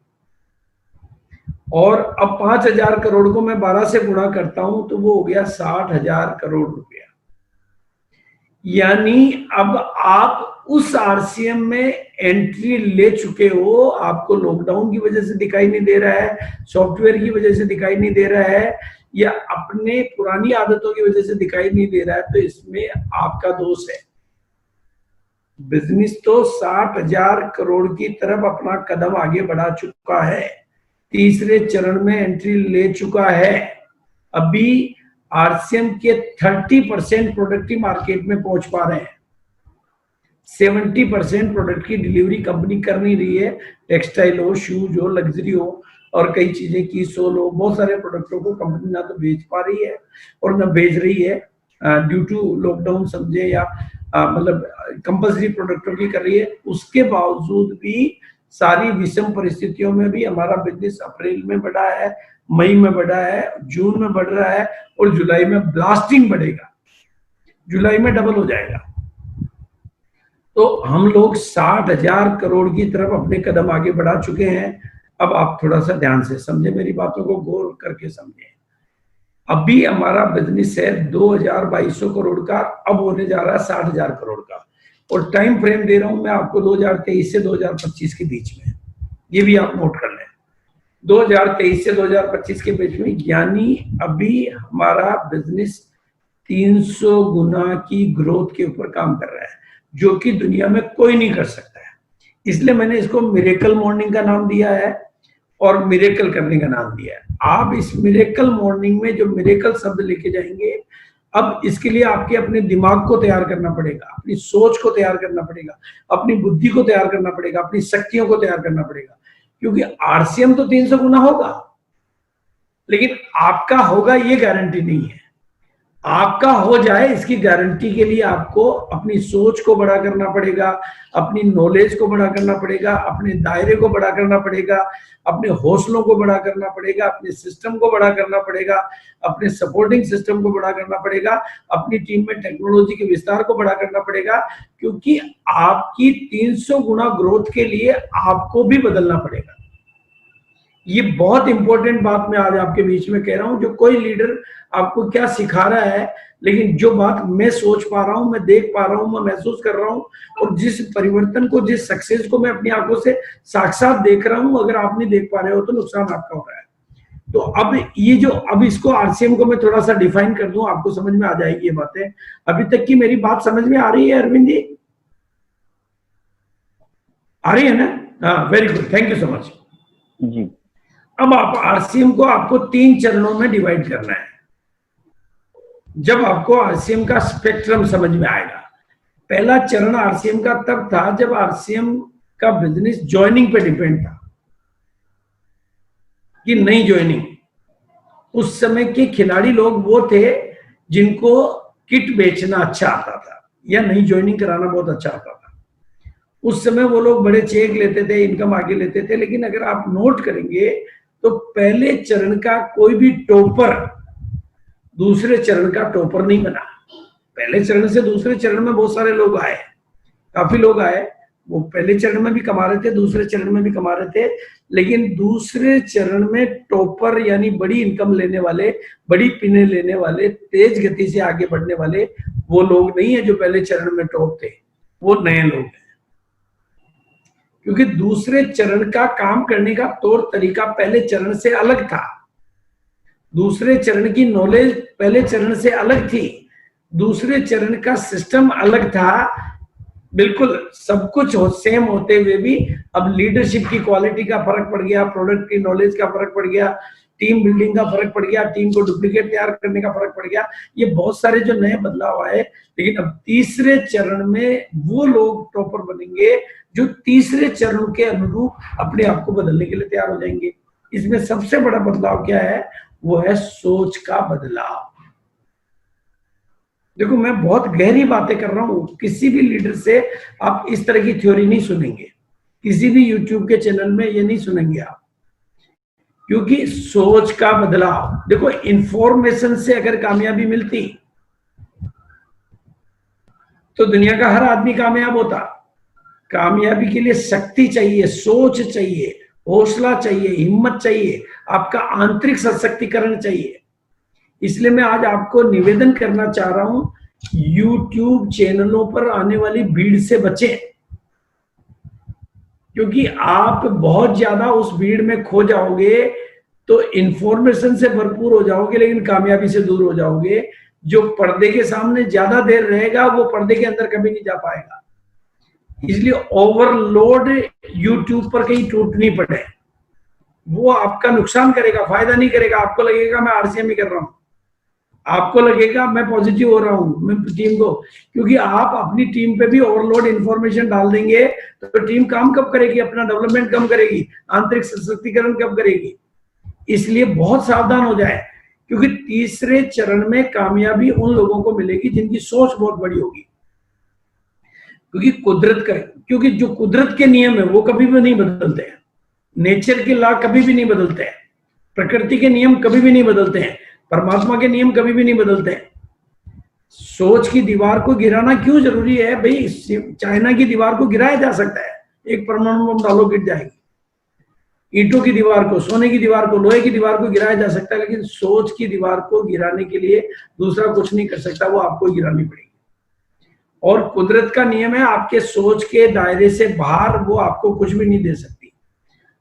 और अब 5,000 करोड़ को मैं 12 से गुणा करता हूं तो वो हो गया 60,000 करोड़ रुपया। यानी अब आप उस आरसीएम में एंट्री ले चुके हो। आपको लॉकडाउन की वजह से दिखाई नहीं दे रहा है, सॉफ्टवेयर की वजह से दिखाई नहीं दे रहा है, या अपने पुरानी आदतों की वजह से दिखाई नहीं दे रहा है, तो इसमें आपका दोष है। बिजनेस तो 60,000 करोड़ की तरफ अपना कदम आगे बढ़ा चुका है, तीसरे चरण में एंट्री ले चुका है। अभी आरसीएम के 30% प्रोडक्ट की मार्केट में पहुंच पा रहे हैं। 70% प्रोडक्ट की डिलीवरी कंपनी कर नहीं रही है। टेक्सटाइल हो, शूज हो, लग्जरी हो और कई चीजें की सोल हो, बहुत सारे प्रोडक्टों को कंपनी ना तो बेच पा रही है और ना बेच रही है ड्यू टू लॉकडाउन समझे, या मतलब कंपल्सरी प्रोडक्टों की कर रही है। उसके बावजूद भी सारी विषम परिस्थितियों में भी हमारा बिजनेस अप्रैल में बढ़ा है, मई में बढ़ा है, जून में बढ़ रहा है और जुलाई में ब्लास्टिंग बढ़ेगा, जुलाई में डबल हो जाएगा। तो हम लोग 60,000 करोड़ की तरफ अपने कदम आगे बढ़ा चुके हैं। अब आप थोड़ा सा ध्यान से समझे, मेरी बातों को गौर करके समझे। अभी हमारा बिजनेस है 2,200 करोड़ का, अब होने जा रहा है 60,000 करोड़ का। और टाइम फ्रेम दे रहा हूं मैं आपको 2023 से 2025 के बीच में, ये भी आप नोट कर लें। 2023 से 2025 के बीच में, यानी अभी हमारा बिजनेस 300 गुना की ग्रोथ के ऊपर काम कर रहा है, जो कि दुनिया में कोई नहीं कर सकता है। इसलिए मैंने इसको मिरेकल मॉर्निंग का नाम दिया है और मिरेकल करने का नाम दिया है। आप इस मिरेकल मॉर्निंग में जो मिरेकल शब्द लेके जाएंगे, अब इसके लिए आपके अपने दिमाग को तैयार करना पड़ेगा, अपनी सोच को तैयार करना पड़ेगा, अपनी बुद्धि को तैयार करना पड़ेगा, अपनी शक्तियों को तैयार करना पड़ेगा। क्योंकि आरसीएम तो 300 गुना होगा, लेकिन आपका होगा ये गारंटी नहीं है। आपका हो जाए इसकी गारंटी के लिए आपको अपनी सोच को बड़ा करना पड़ेगा, अपनी नॉलेज को बड़ा करना पड़ेगा, अपने दायरे को बड़ा करना पड़ेगा, अपने हौसलों को बड़ा करना पड़ेगा, अपने सिस्टम को बड़ा करना पड़ेगा, अपने सपोर्टिंग सिस्टम को बड़ा करना पड़ेगा, अपनी टीम में टेक्नोलॉजी के विस्तार को बड़ा करना पड़ेगा, क्योंकि आपकी 300 गुना ग्रोथ के लिए आपको भी बदलना पड़ेगा। ये बहुत इंपॉर्टेंट बात मैं आज आपके बीच में कह रहा हूं। जो कोई लीडर आपको क्या सिखा रहा है, लेकिन जो बात मैं सोच पा रहा हूं, मैं देख पा रहा हूं, मैं महसूस कर रहा हूं, और जिस परिवर्तन को, जिस सक्सेस को मैं अपनी आंखों से साक्षात देख रहा हूं, अगर आप नहीं देख पा रहे हो तो नुकसान आपका हो रहा है। तो अब ये जो, अब इसको आरसीएम को मैं थोड़ा सा डिफाइन कर दूं, आपको समझ में आ जाएगी ये बातें। अभी तक की मेरी बात समझ में आ रही है अरविंद जी? आ रही है ना? हाँ, very good, thank you so much ji. अब आप आरसीएम को आपको 3 चरणों में डिवाइड करना है। जब आपको आरसीएम का स्पेक्ट्रम समझ में आएगा, पहला चरण आरसीएम का तब था जब आरसीएम का बिजनेस ज्वाइनिंग पे डिपेंड था कि नई ज्वाइनिंग। उस समय के खिलाड़ी लोग वो थे जिनको किट बेचना अच्छा आता था या नई ज्वाइनिंग कराना बहुत अच्छा आता था। उस समय वो लोग बड़े चेक लेते थे, इनकम आगे लेते थे। लेकिन अगर आप नोट करेंगे तो पहले चरण का कोई भी टॉपर दूसरे चरण का टॉपर नहीं बना। पहले चरण से दूसरे चरण में बहुत सारे लोग आए, काफी लोग आए, वो पहले चरण में भी कमा रहे थे, दूसरे चरण में भी कमा रहे थे, लेकिन दूसरे चरण में टॉपर यानी बड़ी इनकम लेने वाले, बड़ी पिने लेने वाले, तेज गति से आगे बढ़ने वाले वो लोग नहीं है जो पहले चरण में टॉप थे, वो नए लोग हैं। क्योंकि दूसरे चरण का काम करने का तौर तरीका पहले चरण से अलग था। दूसरे चरण की नॉलेज पहले चरण से अलग थी। दूसरे चरण का सिस्टम अलग था। बिल्कुल सब कुछ सेम होते हुए भी अब लीडरशिप की क्वालिटी का फर्क पड़ गया, प्रोडक्ट की नॉलेज का फर्क पड़ गया, टीम बिल्डिंग का फर्क पड़ गया, टीम को डुप्लीकेट तैयार करने का फर्क पड़ गया। ये बहुत सारे जो नए बदलाव आए। लेकिन अब तीसरे चरण में वो लोग टॉपर बनेंगे जो तीसरे चरण के अनुरूप अपने आप को बदलने के लिए तैयार हो जाएंगे। इसमें सबसे बड़ा बदलाव क्या है? वो है सोच का बदलाव। देखो, मैं बहुत गहरी बातें कर रहा हूं। किसी भी लीडर से आप इस तरह की थ्योरी नहीं सुनेंगे, किसी भी यूट्यूब के चैनल में ये नहीं सुनेंगे आप, क्योंकि सोच का बदलाव। देखो, इंफॉर्मेशन से अगर कामयाबी मिलती तो दुनिया का हर आदमी कामयाब होता। कामयाबी के लिए शक्ति चाहिए, सोच चाहिए, हौसला चाहिए, हिम्मत चाहिए, आपका आंतरिक सशक्तिकरण चाहिए। इसलिए मैं आज आपको निवेदन करना चाह रहा हूं, यूट्यूब चैनलों पर आने वाली भीड़ से बचें, क्योंकि आप बहुत ज्यादा उस भीड़ में खो जाओगे तो इंफॉर्मेशन से भरपूर हो जाओगे लेकिन कामयाबी से दूर हो जाओगे। जो पर्दे के सामने ज्यादा देर रहेगा वो पर्दे के अंदर कभी नहीं जा पाएगा। इसलिए ओवरलोड यूट्यूब पर कहीं टूट नहीं पड़े, वो आपका नुकसान करेगा, फायदा नहीं करेगा। आपको लगेगा मैं आरसीएम ही कर रहा हूं, आपको लगेगा मैं पॉजिटिव हो रहा हूं मैं टीम को, क्योंकि आप अपनी टीम पे भी ओवरलोड इंफॉर्मेशन डाल देंगे तो टीम काम कब करेगी, अपना डेवलपमेंट कब करेगी, आंतरिक सशक्तिकरण कब करेगी। इसलिए बहुत सावधान हो जाए, क्योंकि तीसरे चरण में कामयाबी उन लोगों को मिलेगी जिनकी सोच बहुत बड़ी होगी। क्योंकि जो कुदरत के नियम है वो कभी भी नहीं बदलते हैं। नेचर के लॉ कभी भी नहीं बदलते हैं, प्रकृति के नियम कभी भी नहीं बदलते हैं, परमात्मा के नियम कभी भी नहीं बदलते हैं। सोच की दीवार को गिराना क्यों जरूरी है भाई? चाइना की दीवार को गिराया जा सकता है, एक परमाणु बम डालो गिर जाएगी। ईंटों की दीवार को, सोने की दीवार को, लोहे की दीवार को गिराया जा सकता है, लेकिन सोच की दीवार को गिराने के लिए दूसरा कुछ नहीं कर सकता, वो आपको गिरानी पड़ेगी। और कुदरत का नियम है, आपके सोच के दायरे से बाहर वो आपको कुछ भी नहीं दे सकती।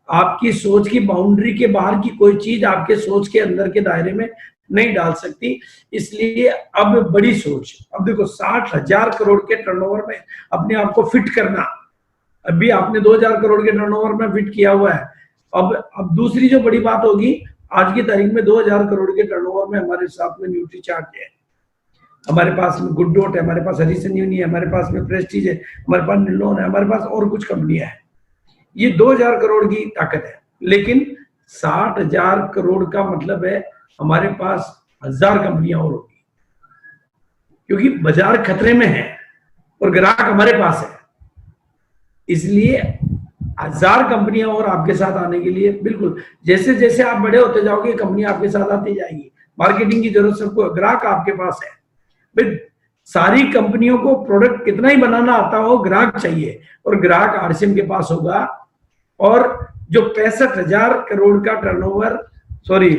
आपकी सोच की बाउंड्री के बाहर की कोई चीज आपके सोच के अंदर के दायरे में नहीं डाल सकती। इसलिए अब बड़ी सोच, अब देखो 60,000 करोड़ के टर्नओवर में अपने आप को फिट करना, अभी आपने 2,000 करोड़ के टर्नओवर में फिट किया हुआ है। अब दूसरी जो बड़ी बात होगी, आज की तारीख में 2,000 करोड़ के टर्नओवर में हमारे साथ में न्यूट्रीचार्ट है, हमारे पास में गुड डॉट है, हमारे पास हरी संजीवनी है, हमारे पास में प्रेस्टीज है, हमारे पास निलोन है, हमारे पास और कुछ कंपनियां हैं। ये 2,000 करोड़ की ताकत है। लेकिन 60,000 करोड़ का मतलब है हमारे पास 1,000 कंपनियां और होगी। क्योंकि बाजार खतरे में है और ग्राहक हमारे पास है। इसलिए 1000 कंपनियां और आपके साथ आने के लिए, बिल्कुल जैसे जैसे आप बड़े होते जाओगे कंपनी आपके साथ आती जाएगी। मार्केटिंग की जरूरत सबको, ग्राहक आपके पास है भाई। सारी कंपनियों को प्रोडक्ट कितना ही बनाना आता हो, ग्राहक चाहिए और ग्राहक आरसीएम के पास होगा। और जो 65,000 करोड़ का टर्नओवर, सॉरी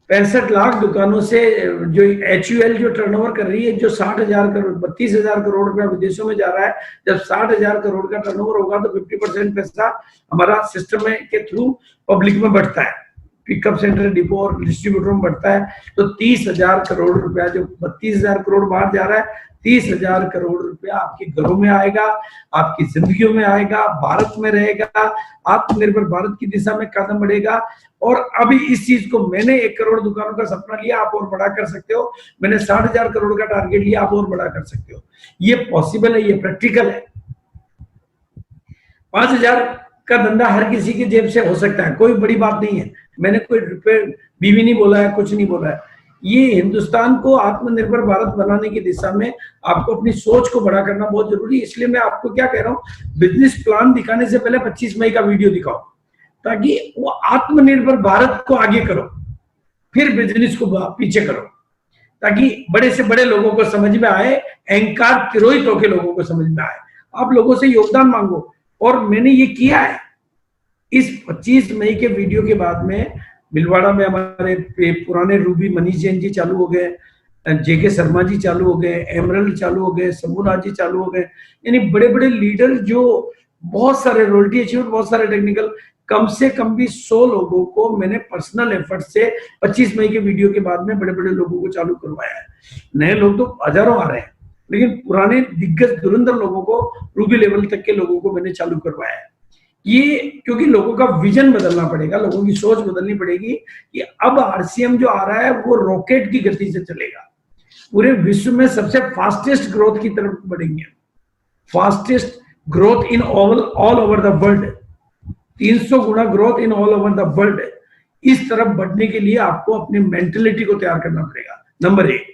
65 लाख दुकानों से जो HUL जो टर्नओवर कर रही है, जो 60,000 करोड़ 32,000 करोड़ रुपया विदेशों में जा रहा है, जब 60,000 करोड़ का टर्नओवर होगा तो 50% पैसा हमारा सिस्टम के थ्रू पब्लिक में बढ़ता है, पिकअप सेंटर, डिपो और डिस्ट्रीब्यूटर में बढ़ता है। तो 30,000 करोड़ रुपया, जो 32,000 करोड़ बाहर जा रहा है, 30,000 करोड़ रुपया आपके घरों में आएगा, आपकी जिंदगियों में आएगा, भारत में रहेगा, आत्मनिर्भर भारत की दिशा में कदम बढ़ेगा। और अभी इस चीज को मैंने 1 करोड़ दुकानों का सपना लिया, आप और बड़ा कर सकते हो। मैंने 60,000 करोड़ का टारगेट लिया, आप और बड़ा कर सकते हो। ये पॉसिबल है, ये प्रैक्टिकल है। 5,000 का धंधा हर किसी की जेब से हो सकता है, कोई बड़ी बात नहीं है। मैंने कोई रुपए बीवी नहीं बोला है, कुछ नहीं बोला है। ये हिंदुस्तान को आत्मनिर्भर भारत बनाने की दिशा में आपको अपनी सोच को बड़ा करना बहुत जरूरी है। इसलिए मैं आपको क्या कह रहा हूँ, बिजनेस प्लान दिखाने से पहले 25 मई का वीडियो दिखाओ, ताकि वो आत्मनिर्भर भारत को आगे करो, फिर बिजनेस को पीछे करो, ताकि बड़े से बड़े लोगों को समझ में आए, अहंकार तिरोहित होकर लोगों को समझ में आए। आप लोगों से योगदान मांगो, और मैंने ये किया है। इस 25 मई के वीडियो के बाद में भिलवाड़ा में हमारे पुराने रूबी मनीष जैन जी चालू हो गए, जेके शर्मा जी चालू हो गए, एमरल्ड चालू हो गए, शंभुनाथ जी चालू हो गए। यानी बड़े बड़े लीडर जो बहुत सारे रॉयल्टी अचीवर, बहुत सारे टेक्निकल, कम से कम भी 100 लोगों को मैंने पर्सनल एफर्ट से 25 मई के वीडियो के बाद में बड़े बड़े लोगों को चालू करवाया है। नए लोग तो हजारों आ रहे हैं, लेकिन पुराने दिग्गज धुरंधर लोगों को, रूबी लेवल तक के लोगों को मैंने चालू करवाया है। ये क्योंकि लोगों का विजन बदलना पड़ेगा, लोगों की सोच बदलनी पड़ेगी कि अब आरसीएम जो आ रहा है वो रॉकेट की गति से चलेगा। पूरे विश्व में सबसे फास्टेस्ट ग्रोथ की तरफ बढ़ेंगे, fastest growth in all over the world, 300 Guna growth in all over the world. इस तरफ बढ़ने के लिए आपको अपनी मेंटेलिटी को तैयार करना पड़ेगा। नंबर 1,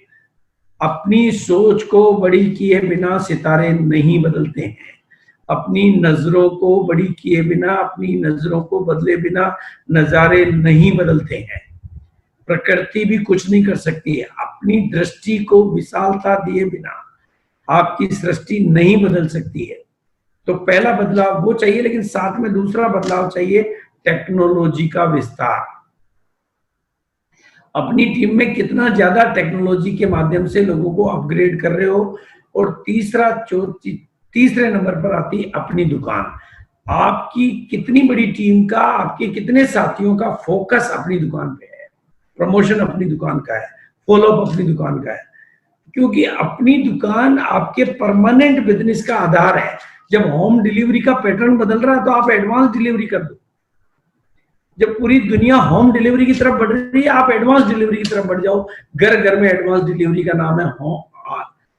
अपनी सोच को बड़ी किए बिना सितारे नहीं बदलते हैं। अपनी नजरों को बड़ी किए बिना, अपनी नजरों को बदले बिना नजारे नहीं बदलते हैं। प्रकृति भी कुछ नहीं कर सकती है। अपनी दृष्टि को विशालता दिए बिना आपकी सृष्टि नहीं बदल सकती है। तो पहला बदलाव वो चाहिए, लेकिन साथ में दूसरा बदलाव चाहिए, टेक्नोलॉजी का विस्तार। अपनी टीम में कितना ज्यादा टेक्नोलॉजी के माध्यम से लोगों को अपग्रेड कर रहे हो। और तीसरे नंबर पर आती अपनी दुकान। आपकी कितनी बड़ी टीम का, आपके कितने साथियों का फोकस अपनी दुकान पे है, प्रमोशन अपनी दुकान का है, फॉलोअप अपनी दुकान का है। क्योंकि अपनी दुकान आपके परमानेंट बिजनेस का आधार है। जब होम डिलीवरी का पैटर्न बदल रहा है तो आप एडवांस डिलीवरी कर दो। जब पूरी दुनिया होम डिलीवरी की तरफ बढ़ रही है, आप एडवांस डिलीवरी की तरफ बढ़ जाओ। घर घर में एडवांस डिलीवरी का नाम है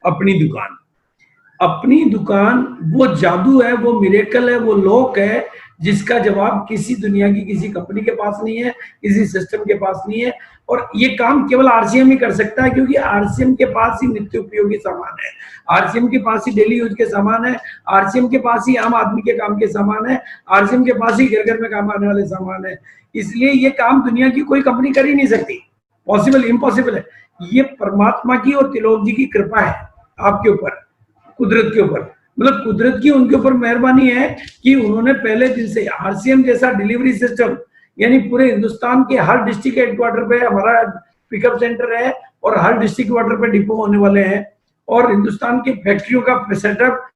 अपनी दुकान। अपनी दुकान वो जादू है, वो मिरेकल है, वो लॉक है, जिसका जवाब किसी दुनिया की किसी कंपनी के पास नहीं है, किसी सिस्टम के पास नहीं है। और ये काम केवल आरसीएम ही कर सकता है, क्योंकि आरसीएम के पास ही नित्य उपयोगी सामान है, आरसीएम के पास ही डेली यूज के सामान है, आरसीएम के पास ही आम आदमी के काम के सामान है, आरसीएम के पास ही घर घर में काम आने वाले सामान है। इसलिए ये काम दुनिया की कोई कंपनी कर ही नहीं सकती, पॉसिबल इम्पॉसिबल है। ये परमात्मा की और तिलोक जी की कृपा है आपके ऊपर, कुदरत के ऊपर। मतलब कुदरत की उनके ऊपर मेहरबानी है कि उन्होंने पहले दिन से आरसीएम जैसा डिलीवरी सिस्टम, यानी पूरे हिंदुस्तान के हर डिस्ट्रिक्ट हेडक्वार्टर पे हमारा पिकअप सेंटर है और हर डिस्ट्रिक्ट क्वार्टर पे डिपो होने वाले हैं। और हिंदुस्तान की फैक्ट्रियों का सेटअप,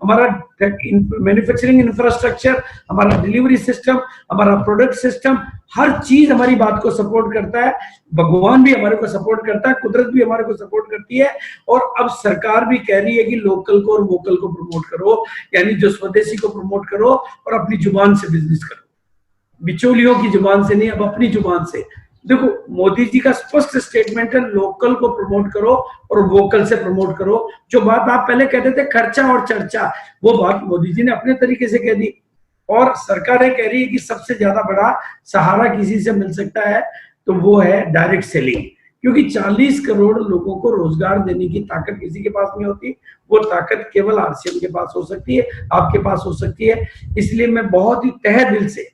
हमारा मैन्युफैक्चरिंग इंफ्रास्ट्रक्चर, हमारा डिलीवरी सिस्टम, हमारा प्रोडक्ट सिस्टम, हर चीज हमारी बात को सपोर्ट करता है। भगवान भी हमारे को सपोर्ट करता है, कुदरत भी हमारे को सपोर्ट करती है। और अब सरकार भी कह रही है कि लोकल को और वोकल को प्रमोट करो, यानी जो स्वदेशी को प्रमोट करो और अपनी जुबान से बिजनेस करो, बिचौलियों की जुबान से नहीं, अब अपनी जुबान से। देखो मोदी जी का स्पष्ट स्टेटमेंट है, लोकल को प्रमोट करो और वोकल से प्रमोट करो। जो बात आप पहले कहते थे खर्चा और चर्चा, वो बात मोदी जी ने अपने तरीके से कह दी। और सरकारें कह रही है कि सबसे ज्यादा बड़ा सहारा किसी से मिल सकता है तो वो है डायरेक्ट सेलिंग, क्योंकि 40 करोड़ लोगों को रोजगार देने की ताकत किसी के पास नहीं होती, वो ताकत केवल आरसीएम के पास हो सकती है, आपके पास हो सकती है। इसलिए मैं बहुत ही तहे दिल से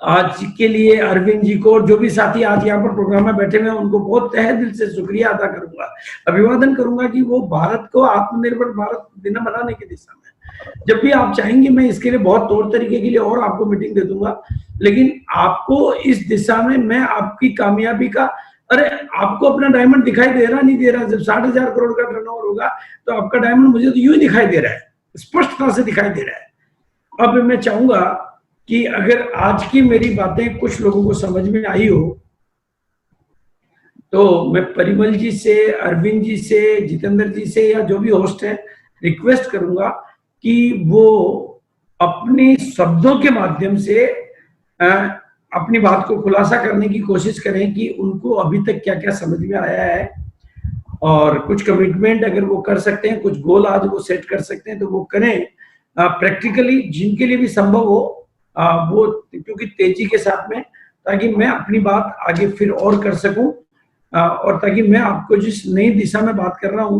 आज के लिए अरविंद जी को और जो भी साथी आज यहाँ पर प्रोग्राम में बैठे हुए हैं उनको बहुत तहे दिल से शुक्रिया अदा करूंगा, अभिवादन करूंगा कि वो भारत को आत्मनिर्भर भारत दिन बनाने की दिशा में जब भी आप चाहेंगे मैं इसके लिए बहुत तौर तरीके के लिए और आपको मीटिंग दे दूंगा, लेकिन आपको इस दिशा में मैं आपकी कामयाबी का, अरे आपको अपना डायमंड दिखाई दे रहा नहीं दे रहा, जब 60,000 करोड़ का टर्नओवर होगा तो आपका डायमंड मुझे तो यूं ही दिखाई दे रहा है, स्पष्टता से दिखाई दे रहा है। अब मैं चाहूंगा कि अगर आज की मेरी बातें कुछ लोगों को समझ में आई हो तो मैं परिमल जी से, अरविंद जी से, जितेंद्र जी से या जो भी होस्ट है रिक्वेस्ट करूंगा कि वो अपने शब्दों के माध्यम से अपनी बात को खुलासा करने की कोशिश करें कि उनको अभी तक क्या क्या समझ में आया है, और कुछ कमिटमेंट अगर वो कर सकते हैं, कुछ गोल आज वो सेट कर सकते हैं तो वो करें प्रैक्टिकली, जिनके लिए भी संभव हो वो, क्योंकि तेजी के साथ में, ताकि मैं अपनी बात आगे फिर और कर सकूं और ताकि मैं आपको जिस नई दिशा में बात कर रहा हूं